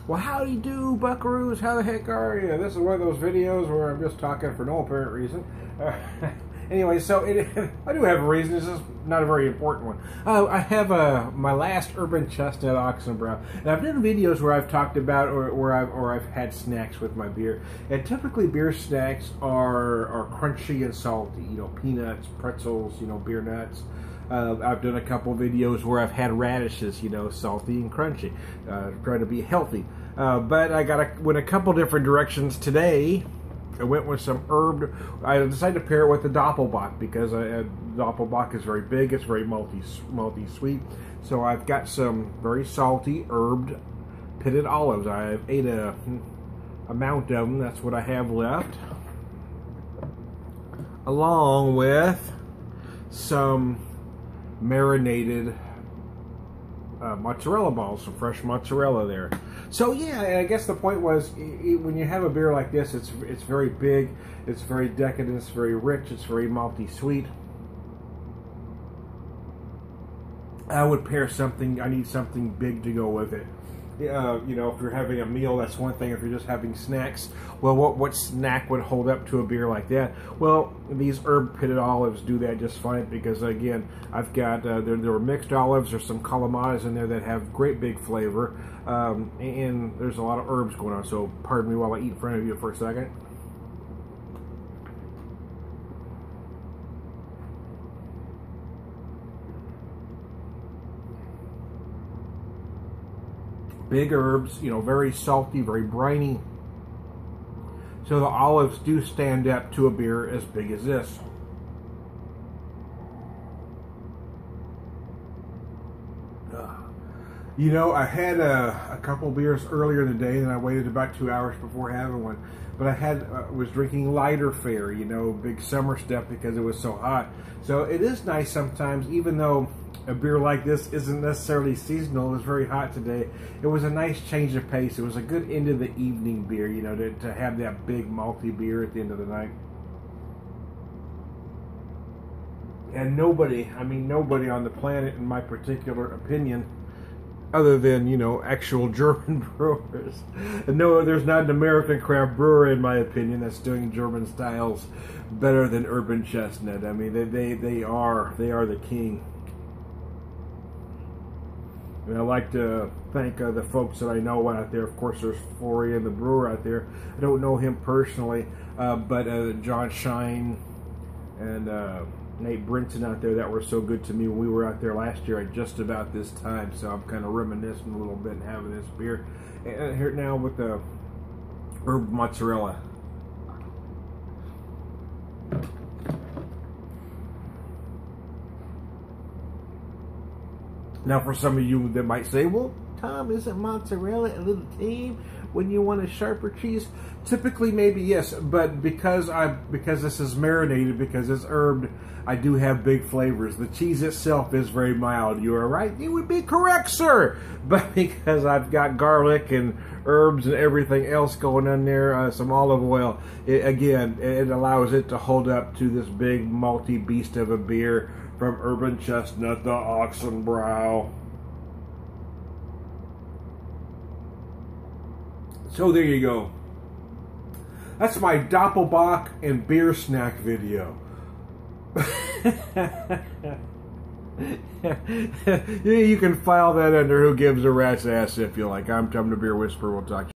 Well, howdy do, buckaroos. How the heck are you? This is one of those videos where I'm just talking for no apparent reason. Anyway, so I do have a reason. This is not a very important one. I have my last urban chestnut Oxnbrau, and I've done videos where I've talked about or I've had snacks with my beer. And typically, beer snacks are crunchy and salty. You know, peanuts, pretzels. You know, beer nuts. I've done a couple videos where I've had radishes, you know, salty and crunchy, trying to be healthy. But I went a couple different directions today. I went with some herb. I decided to pair it with the Doppelbock because Doppelbock is very big. It's very malty sweet. So I've got some very salty herbed pitted olives. I ate a amount of them. That's what I have left, along with some marinated mozzarella balls, some fresh mozzarella there. So yeah, I guess the point was, when you have a beer like this, it's very big, it's very decadent, it's very rich, it's very malty sweet. I would pair something. I need something big to go with it. You know, if you're having a meal, that's one thing. If you're just having snacks, well, what snack would hold up to a beer like that? Well, these herb pitted olives do that just fine because, again, I've got, there were mixed olives, there's some calamatas in there that have great big flavor, and there's a lot of herbs going on, so pardon me while I eat in front of you for a second. Big herbs, you know, very salty, very briny. So the olives do stand up to a beer as big as this. You know, I had a couple beers earlier in the day, and I waited about 2 hours before having one. But I was drinking lighter fare, you know, big summer stuff because it was so hot. So it is nice sometimes, even though a beer like this isn't necessarily seasonal. It was very hot today. It was a nice change of pace. It was a good end of the evening beer, you know, to have that big malty beer at the end of the night. And nobody on the planet, in my particular opinion, other than, you know, actual German brewers. No, there's not an American craft brewer, in my opinion, that's doing German styles better than Urban Chestnut. I mean, they are the king. And I'd like to thank the folks that I know out there. Of course, there's Florian, the brewer out there. I don't know him personally, but John Shine and Nate Brinton out there that were so good to me when we were out there last year at just about this time. So I'm kind of reminiscing a little bit and having this beer. And here now with the herb mozzarella. Now, for some of you that might say, well, Tom, isn't mozzarella a little tame when you want a sharper cheese? Typically, maybe yes, but because this is marinated, because it's herbed, I do have big flavors. The cheese itself is very mild. You are right. You would be correct, sir. But because I've got garlic and herbs and everything else going on there, some olive oil, it allows it to hold up to this big malty beast of a beer from Urban Chestnut, the Oxnbrau. So there you go. That's my Doppelbock and beer snack video. You can file that under Who Gives a Rat's Ass if you like. I'm Tom the Beer Whisperer. We'll talk to you.